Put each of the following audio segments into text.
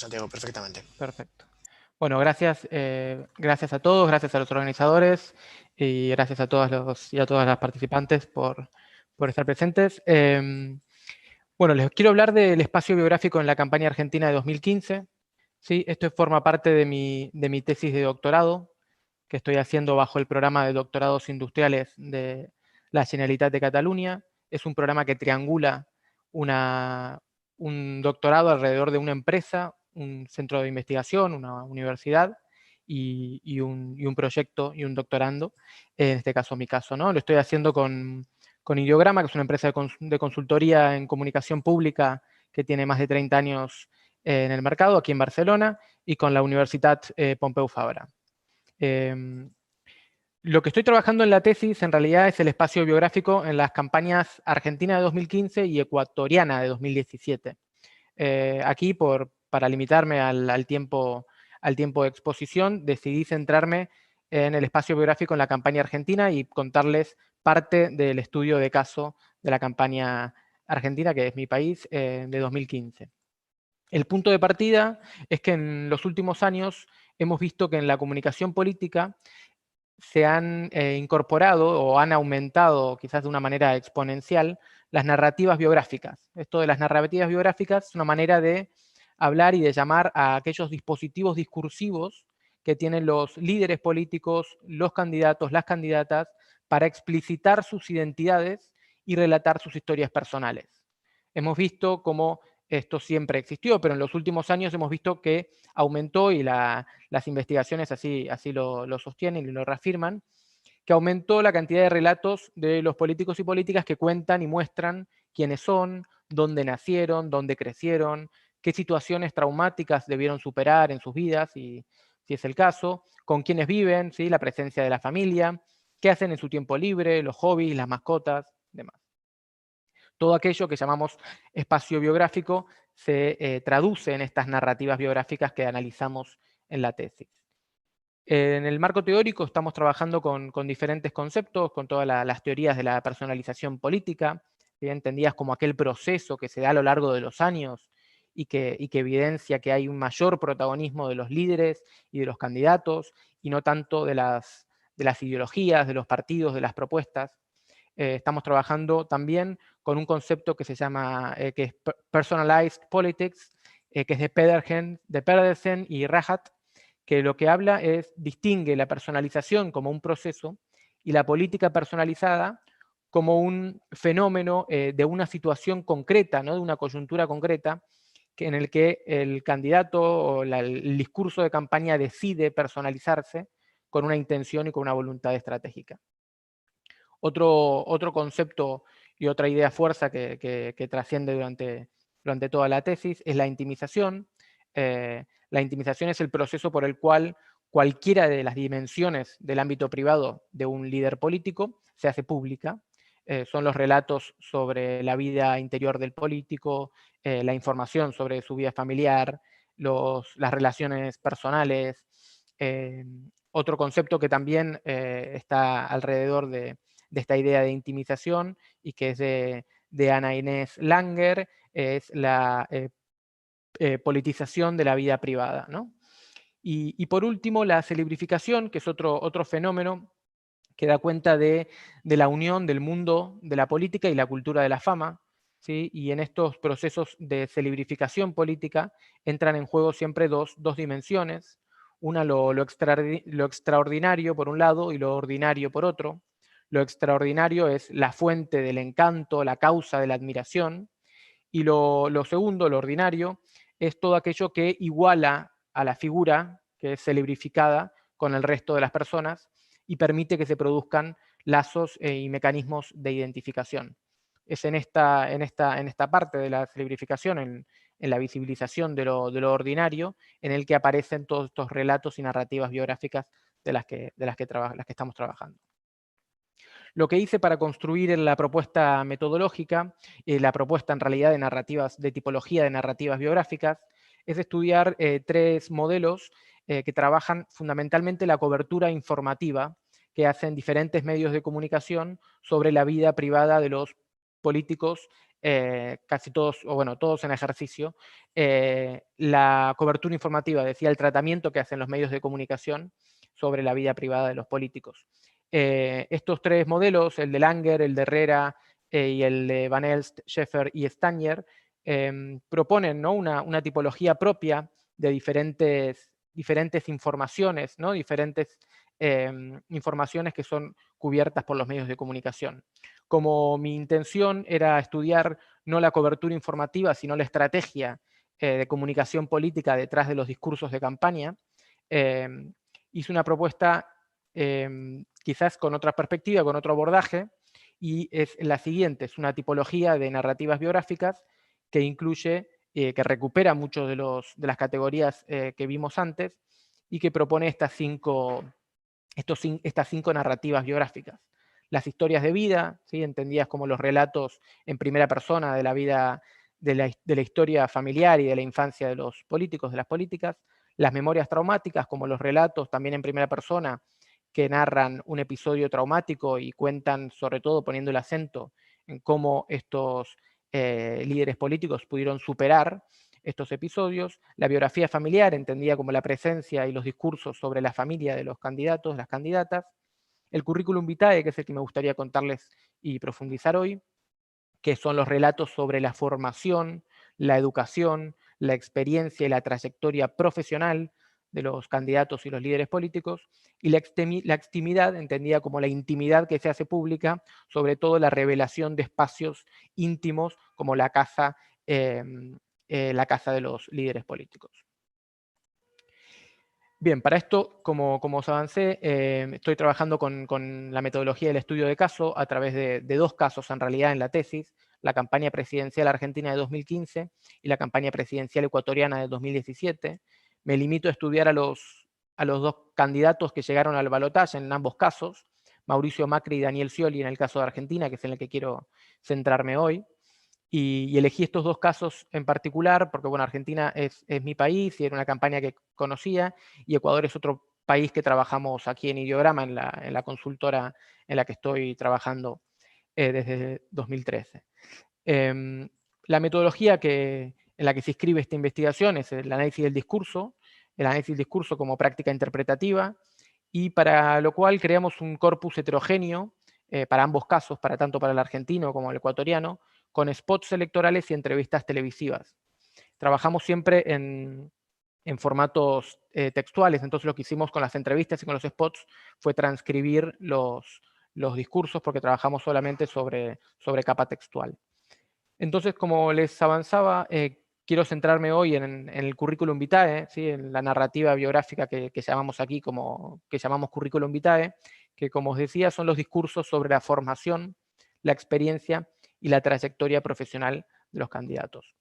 Santiago, perfectamente. Perfecto. Bueno, gracias, gracias a todos, gracias a los organizadores y gracias a todos y a todas las participantes por estar presentes. Bueno, les quiero hablar del espacio biográfico en la campaña argentina de 2015. ¿Sí? Esto forma parte de mi tesis de doctorado que estoy haciendo bajo el programa de doctorados industriales de la Generalitat de Cataluña. Es un programa que triangula un doctorado alrededor de una empresa, un centro de investigación, una universidad y un proyecto y un doctorando, en este caso mi caso, ¿no? Lo estoy haciendo con Ideograma, que es una empresa de consultoría en comunicación pública que tiene más de 30 años en el mercado, aquí en Barcelona, y con la Universitat Pompeu Fabra. Lo que estoy trabajando en la tesis en realidad es el espacio biográfico en las campañas argentina de 2015 y ecuatoriana de 2017. Aquí, para limitarme al tiempo de exposición, decidí centrarme en el espacio biográfico en la campaña argentina y contarles parte del estudio de caso de la campaña argentina, que es mi país, de 2015. El punto de partida es que en los últimos años hemos visto que en la comunicación política se han incorporado o han aumentado, quizás de una manera exponencial, las narrativas biográficas. Esto de las narrativas biográficas es una manera de hablar y de llamar a aquellos dispositivos discursivos que tienen los líderes políticos, los candidatos, las candidatas, para explicitar sus identidades y relatar sus historias personales. Hemos visto cómo esto siempre existió, pero en los últimos años hemos visto que aumentó, y las investigaciones así lo sostienen y lo reafirman, que aumentó la cantidad de relatos de los políticos y políticas que cuentan y muestran quiénes son, dónde nacieron, dónde crecieron, qué situaciones traumáticas debieron superar en sus vidas, si es el caso, con quiénes viven, ¿sí? La presencia de la familia, qué hacen en su tiempo libre, los hobbies, las mascotas, demás. Todo aquello que llamamos espacio biográfico se traduce en estas narrativas biográficas que analizamos en la tesis. En el marco teórico estamos trabajando con diferentes conceptos, con todas las teorías de la personalización política, entendidas como aquel proceso que se da a lo largo de los años y que evidencia que hay un mayor protagonismo de los líderes y de los candidatos, y no tanto de las ideologías, de los partidos, de las propuestas. Estamos trabajando también con un concepto que se llama, que es Personalized Politics, que es de Pedersen y Rajat, que lo que habla es, distingue la personalización como un proceso y la política personalizada como un fenómeno de una situación concreta, ¿no? De una coyuntura concreta, en el que el candidato o el discurso de campaña decide personalizarse con una intención y con una voluntad estratégica. Otro concepto y otra idea fuerza que trasciende durante toda la tesis es la intimización. La intimización es el proceso por el cual cualquiera de las dimensiones del ámbito privado de un líder político se hace pública. Son los relatos sobre la vida interior del político, la información sobre su vida familiar, las relaciones personales. Otro concepto que también está alrededor de esta idea de intimización y que es de Ana Inés Langer, es la politización de la vida privada, ¿no? Y por último, la celebrificación, que es otro fenómeno que da cuenta de la unión del mundo de la política y la cultura de la fama, ¿sí? Y en estos procesos de celebrificación política entran en juego siempre dos dimensiones, una lo extraordinario por un lado y lo ordinario por otro. Lo extraordinario es la fuente del encanto, la causa de la admiración, y lo segundo, lo ordinario, es todo aquello que iguala a la figura que es celebrificada con el resto de las personas y permite que se produzcan lazos y mecanismos de identificación. Es en esta parte de la celebrificación, en la visibilización de lo ordinario, en el que aparecen todos estos relatos y narrativas biográficas de las que estamos trabajando. Lo que hice para construir la propuesta metodológica, la propuesta en realidad de tipología de narrativas biográficas, es estudiar 3 modelos que trabajan fundamentalmente la cobertura informativa que hacen diferentes medios de comunicación sobre la vida privada de los políticos, casi todos, o bueno, todos en ejercicio, la cobertura informativa, decía, el tratamiento que hacen los medios de comunicación sobre la vida privada de los políticos. Estos tres modelos, el de Langer, el de Herrera y el de Van Elst, Schaeffer y Stanier, proponen, ¿no?, una tipología propia de diferentes informaciones, ¿no?, diferentes informaciones que son cubiertas por los medios de comunicación. Como mi intención era estudiar no la cobertura informativa, sino la estrategia de comunicación política detrás de los discursos de campaña, hice una propuesta quizás con otra perspectiva, con otro abordaje, y es la siguiente: es una tipología de narrativas biográficas que incluye, que recupera muchas de las categorías que vimos antes, y que propone estas cinco narrativas biográficas. Las historias de vida, ¿sí?, entendidas como los relatos en primera persona de la vida, de la historia familiar y de la infancia de los políticos, de las políticas. Las memorias traumáticas, como los relatos también en primera persona que narran un episodio traumático y cuentan, sobre todo poniendo el acento en cómo estos líderes políticos pudieron superar estos episodios. La biografía familiar, entendida como la presencia y los discursos sobre la familia de los candidatos, las candidatas. El currículum vitae, que es el que me gustaría contarles y profundizar hoy, que son los relatos sobre la formación, la educación, la experiencia y la trayectoria profesional de los candidatos y los líderes políticos, y la extimidad, entendida como la intimidad que se hace pública, sobre todo la revelación de espacios íntimos como la casa de los líderes políticos. Bien, para esto, como os avancé, estoy trabajando con la metodología del estudio de caso a través de dos casos en realidad en la tesis: la campaña presidencial argentina de 2015 y la campaña presidencial ecuatoriana de 2017. Me limito a estudiar a los dos candidatos que llegaron al balotaje en ambos casos, Mauricio Macri y Daniel Scioli en el caso de Argentina, que es en el que quiero centrarme hoy. Y elegí estos dos casos en particular porque, bueno, Argentina es mi país y era una campaña que conocía, y Ecuador es otro país que trabajamos aquí en Ideograma, en la consultora en la que estoy trabajando desde 2013. La metodología en la que se inscribe esta investigación es el análisis del discurso como práctica interpretativa, y para lo cual creamos un corpus heterogéneo para ambos casos, tanto para el argentino como el ecuatoriano, con spots electorales y entrevistas televisivas. Trabajamos siempre en formatos textuales, entonces lo que hicimos con las entrevistas y con los spots fue transcribir los discursos, porque trabajamos solamente sobre capa textual. Entonces, como les avanzaba, quiero centrarme hoy en el currículum vitae, ¿sí?, en la narrativa biográfica que llamamos aquí que llamamos currículum vitae, que, como os decía, son los discursos sobre la formación, la experiencia y la trayectoria profesional de los candidatos.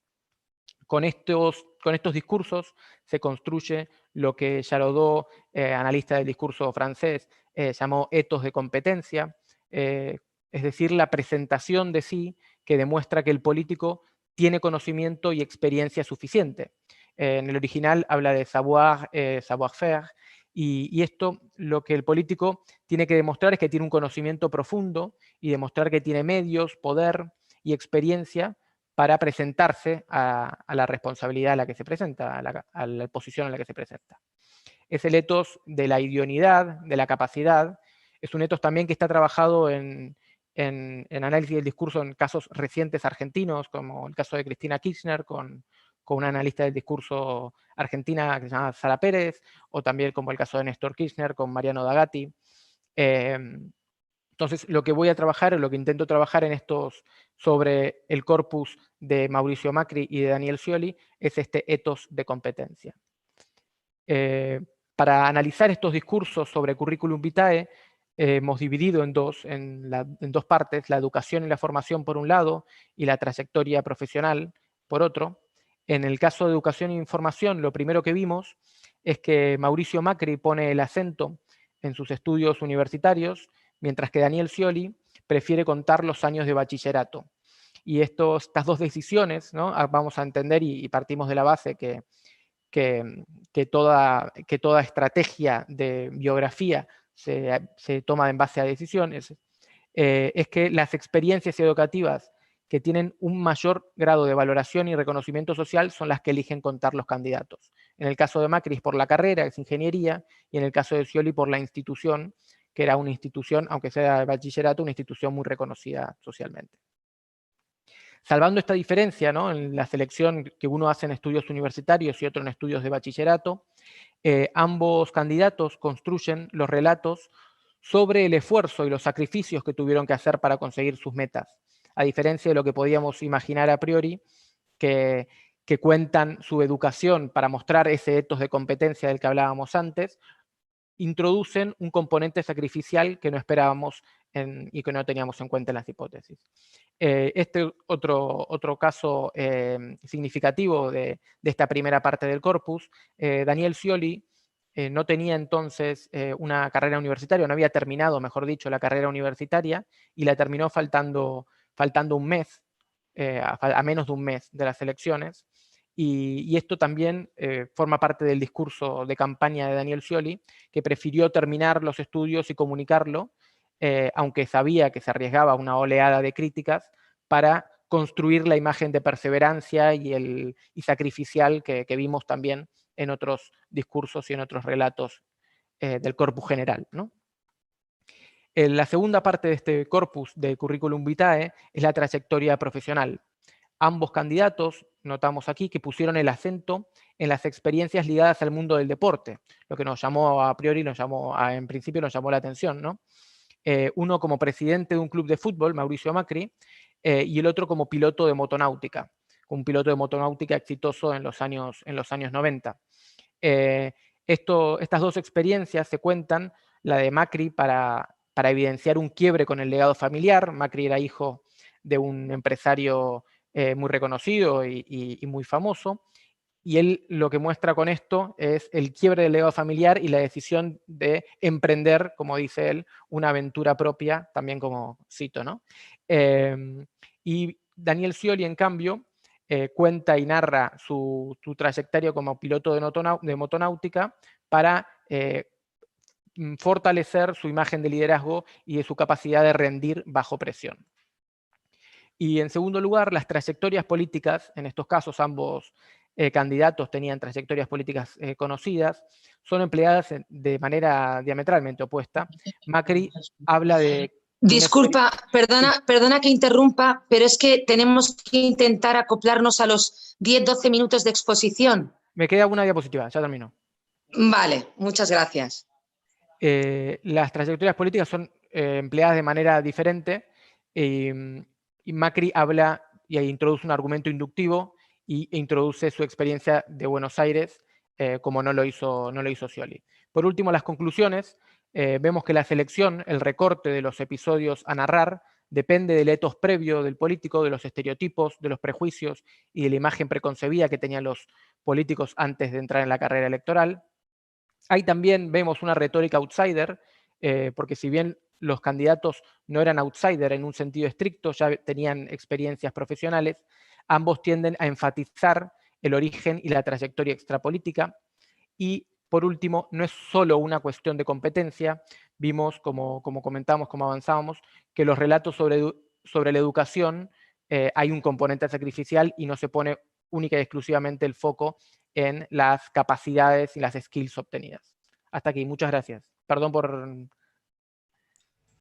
Con estos discursos se construye lo que Charodot, analista del discurso francés, llamó etos de competencia, es decir, la presentación de sí que demuestra que el político tiene conocimiento y experiencia suficiente. En el original habla de savoir-faire, y esto, lo que el político tiene que demostrar es que tiene un conocimiento profundo y demostrar que tiene medios, poder y experiencia para presentarse a la responsabilidad a la que se presenta, a la posición a la que se presenta. Es el etos de la idoneidad, de la capacidad. Es un etos también que está trabajado en análisis del discurso en casos recientes argentinos, como el caso de Cristina Kirchner, con una analista del discurso argentina que se llama Sara Pérez, o también como el caso de Néstor Kirchner con Mariano Dagatti. Entonces, lo que voy a trabajar, o lo que intento trabajar sobre el corpus de Mauricio Macri y de Daniel Scioli, es este etos de competencia. Para analizar estos discursos sobre currículum vitae, hemos dividido en dos partes: la educación y la formación por un lado, y la trayectoria profesional por otro. En el caso de educación e información, lo primero que vimos es que Mauricio Macri pone el acento en sus estudios universitarios, mientras que Daniel Scioli prefiere contar los años de bachillerato. Y estas dos decisiones, ¿no?, vamos a entender, y partimos de la base que toda estrategia de biografía se toma en base a decisiones, es que las experiencias educativas que tienen un mayor grado de valoración y reconocimiento social son las que eligen contar los candidatos. En el caso de Macri es por la carrera, que es ingeniería, y en el caso de Scioli por la institución, que era una institución, aunque sea de bachillerato, una institución muy reconocida socialmente. Salvando esta diferencia, ¿no?, en la selección que uno hace en estudios universitarios y otro en estudios de bachillerato, ambos candidatos construyen los relatos sobre el esfuerzo y los sacrificios que tuvieron que hacer para conseguir sus metas, a diferencia de lo que podíamos imaginar a priori, que cuentan su educación para mostrar ese etos de competencia del que hablábamos antes, introducen un componente sacrificial que no esperábamos y que no teníamos en cuenta en las hipótesis. Este otro caso significativo de esta primera parte del corpus, Daniel Scioli no tenía entonces una carrera universitaria, no había terminado, mejor dicho, la carrera universitaria, y la terminó faltando un mes, a menos de un mes de las elecciones, y esto también forma parte del discurso de campaña de Daniel Scioli, que prefirió terminar los estudios y comunicarlo, aunque sabía que se arriesgaba a una oleada de críticas, para construir la imagen de perseverancia y sacrificial que vimos también en otros discursos y en otros relatos del corpus general, ¿no? La segunda parte de este corpus del currículum vitae es la trayectoria profesional. Ambos candidatos, notamos aquí, que pusieron el acento en las experiencias ligadas al mundo del deporte, lo que nos llamó a priori, en principio nos llamó la atención, ¿no? Uno como presidente de un club de fútbol, Mauricio Macri, y el otro como piloto de motonáutica, un piloto de motonáutica exitoso en los años 90. Estas dos experiencias se cuentan, la de Macri para evidenciar un quiebre con el legado familiar. Macri era hijo de un empresario muy reconocido y muy famoso, y él lo que muestra con esto es el quiebre del legado familiar y la decisión de emprender, como dice él, una aventura propia, también como cito, ¿no? Y Daniel Scioli, en cambio, cuenta y narra su trayectoria como piloto de motonáutica para fortalecer su imagen de liderazgo y de su capacidad de rendir bajo presión. Y en segundo lugar, las trayectorias políticas, en estos casos ambos candidatos tenían trayectorias políticas conocidas, son empleadas de manera diametralmente opuesta. Macri habla de... Disculpa, perdona que interrumpa, pero es que tenemos que intentar acoplarnos a los 10-12 minutos de exposición. Me queda una diapositiva, ya termino. Vale, muchas gracias. Las trayectorias políticas son empleadas de manera diferente, y Macri habla y introduce un argumento inductivo e introduce su experiencia de Buenos Aires, como no lo hizo Scioli. Por último, las conclusiones. Vemos que la selección, el recorte de los episodios a narrar, depende del etos previo del político, de los estereotipos, de los prejuicios y de la imagen preconcebida que tenían los políticos antes de entrar en la carrera electoral. Ahí también vemos una retórica outsider, porque si bien los candidatos no eran outsider en un sentido estricto, ya tenían experiencias profesionales, ambos tienden a enfatizar el origen y la trayectoria extrapolítica. Y por último, no es solo una cuestión de competencia. Vimos, como comentamos, como avanzábamos, que los relatos sobre la educación hay un componente sacrificial y no se pone única y exclusivamente el foco en las capacidades y las skills obtenidas. Hasta aquí, muchas gracias. Perdón por